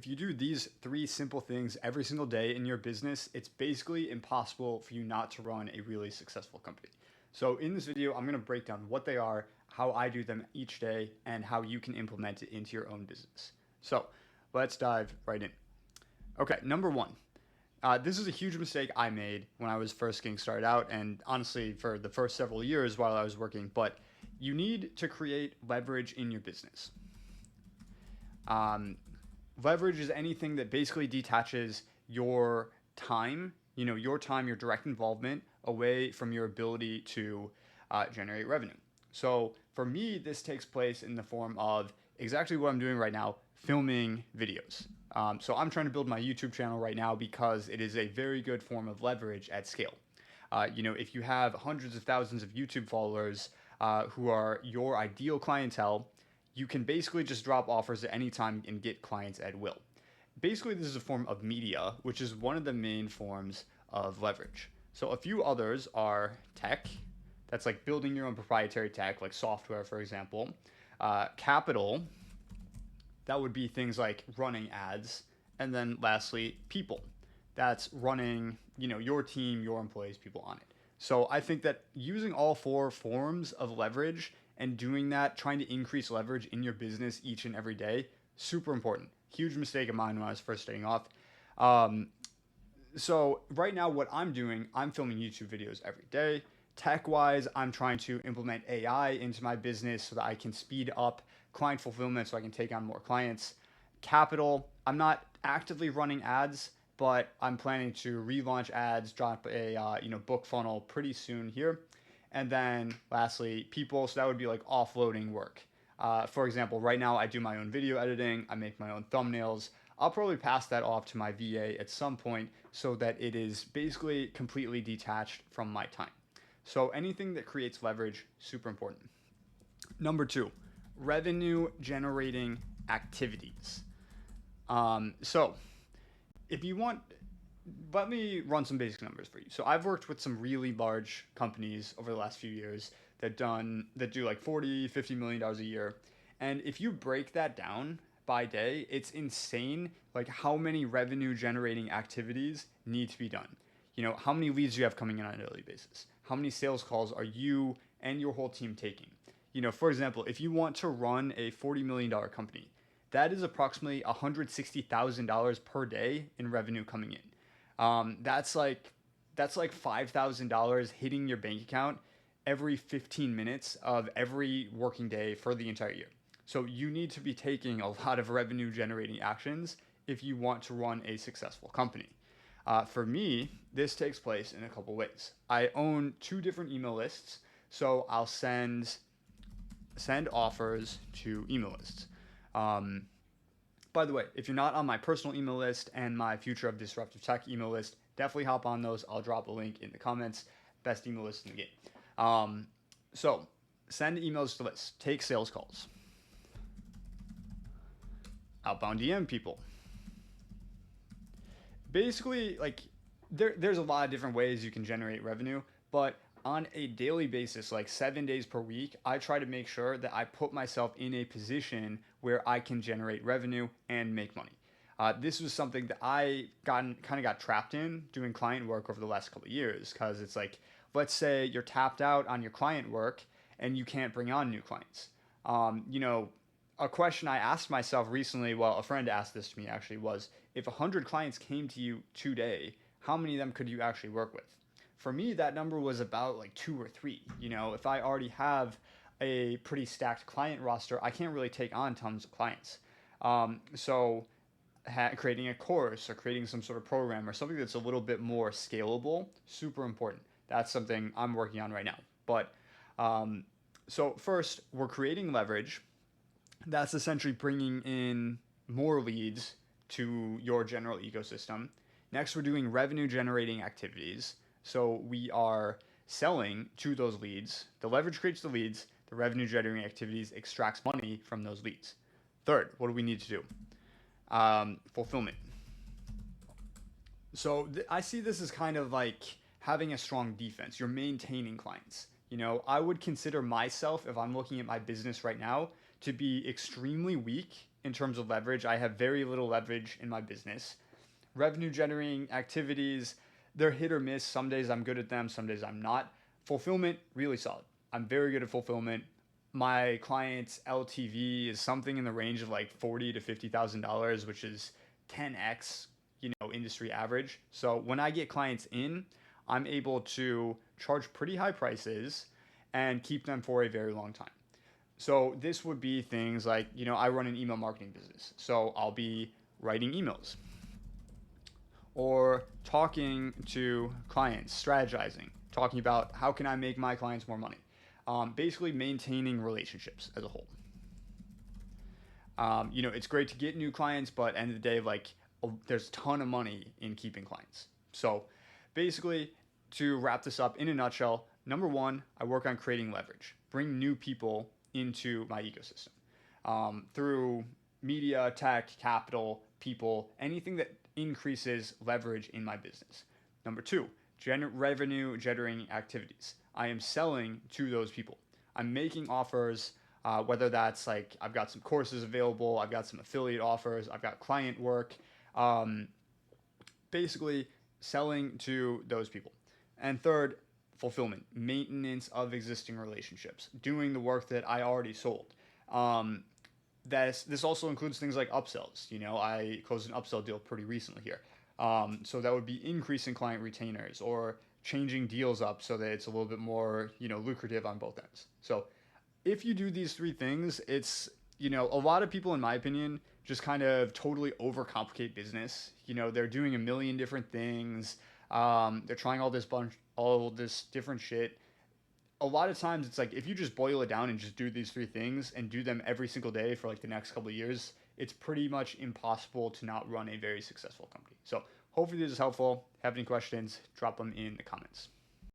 if you do these three simple things every single day in your business, it's basically impossible for you not to run a really successful company. So in this video, I'm going to break down what they are, how I do them each day, and how you can implement it into your own business. So let's dive right in. Okay, number one. This is a huge mistake I made when I was first getting started out, and honestly, for the first several years while I was working. But you need to create leverage in your business. Leverage is anything that basically detaches your time, your direct involvement away from your ability to generate revenue. So for me, this takes place in the form of exactly what I'm doing right now, filming videos. So I'm trying to build my YouTube channel right now because it is a very good form of leverage at scale. If you have hundreds of thousands of YouTube followers who are your ideal clientele, you can basically just drop offers at any time and get clients at will. Basically, this is a form of media, which is one of the main forms of leverage. So a few others are tech. That's like building your own proprietary tech, like software, for example. Capital. That would be things like running ads. And then lastly, people. That's running, your team, your employees, people on it. So I think that using all four forms of leverage and doing that, trying to increase leverage in your business each and every day, super important. Huge mistake of mine when I was first starting off. So right now what I'm doing, I'm filming YouTube videos every day. Tech-wise, I'm trying to implement AI into my business so that I can speed up client fulfillment so I can take on more clients. Capital, I'm not actively running ads, but I'm planning to relaunch ads, drop a book funnel pretty soon here. And then lastly, people, so that would be like offloading work. For example, right now I do my own video editing, I make my own thumbnails. I'll probably pass that off to my VA at some point so that it is basically completely detached from my time. So anything that creates leverage, super important. Number two, revenue generating activities. So if you want, let me run some basic numbers for you. So I've worked with some really large companies over the last few years that do like 40, $50 million a year. And if you break that down by day, it's insane like how many revenue generating activities need to be done. How many leads do you have coming in on a daily basis? How many sales calls are you and your whole team taking? For example, if you want to run a $40 million company, that is approximately $160,000 per day in revenue coming in. That's like $5,000 hitting your bank account every 15 minutes of every working day for the entire year. So you need to be taking a lot of revenue generating actions if you want to run a successful company. For me, this takes place in a couple ways. I own 2 different email lists, so I'll send offers to email lists. By the way, if you're not on my personal email list and my Future of Disruptive Tech email list, definitely hop on those. I'll drop a link in the comments. Best email list in the game. So send emails to lists. Take sales calls. Outbound DM people. Basically, like there's a lot of different ways you can generate revenue, but on a daily basis, like 7 days per week, I try to make sure that I put myself in a position where I can generate revenue and make money. This was something that I kind of got trapped in doing client work over the last couple of years, because it's like, let's say you're tapped out on your client work and you can't bring on new clients. A question I asked myself recently, well, a friend asked this to me actually, was if 100 clients came to you today, how many of them could you actually work with? For me, that number was about like 2 or 3. If I already have a pretty stacked client roster, I can't really take on tons of clients. So creating a course or creating some sort of program or something that's a little bit more scalable, super important. That's something I'm working on right now. But so first, we're creating leverage. That's essentially bringing in more leads to your general ecosystem. Next, we're doing revenue generating activities. So we are selling to those leads. The leverage creates the leads. The revenue generating activities extracts money from those leads. Third, what do we need to do? Fulfillment. So I see this as kind of like having a strong defense. You're maintaining clients. I would consider myself, if I'm looking at my business right now, to be extremely weak in terms of leverage. I have very little leverage in my business. Revenue generating activities, they're hit or miss. Some days I'm good at them, some days I'm not. Fulfillment, really solid. I'm very good at fulfillment. My client's LTV is something in the range of like $40 to $50,000, which is 10x, industry average. So when I get clients in, I'm able to charge pretty high prices and keep them for a very long time. So this would be things like, I run an email marketing business. So I'll be writing emails or talking to clients, strategizing, talking about how can I make my clients more money. Basically maintaining relationships as a whole. It's great to get new clients, but at the end of the day, there's a ton of money in keeping clients. So basically, to wrap this up in a nutshell, number one, I work on creating leverage, bring new people into my ecosystem through media, tech, capital, people, anything that increases leverage in my business. Number two, revenue generating activities. I am selling to those people. I'm making offers, whether that's like I've got some courses available, I've got some affiliate offers, I've got client work, basically selling to those people. And third, fulfillment, maintenance of existing relationships, doing the work that I already sold. This also includes things like upsells. I closed an upsell deal pretty recently here. So that would be increasing client retainers or changing deals up so that it's a little bit more, lucrative on both ends. So if you do these three things, it's, a lot of people, in my opinion, just kind of totally overcomplicate business. They're doing a million different things. They're trying all this different shit. A lot of times it's like if you just boil it down and just do these three things and do them every single day for like the next couple of years, it's pretty much impossible to not run a very successful company. So hopefully this is helpful. Have any questions, drop them in the comments.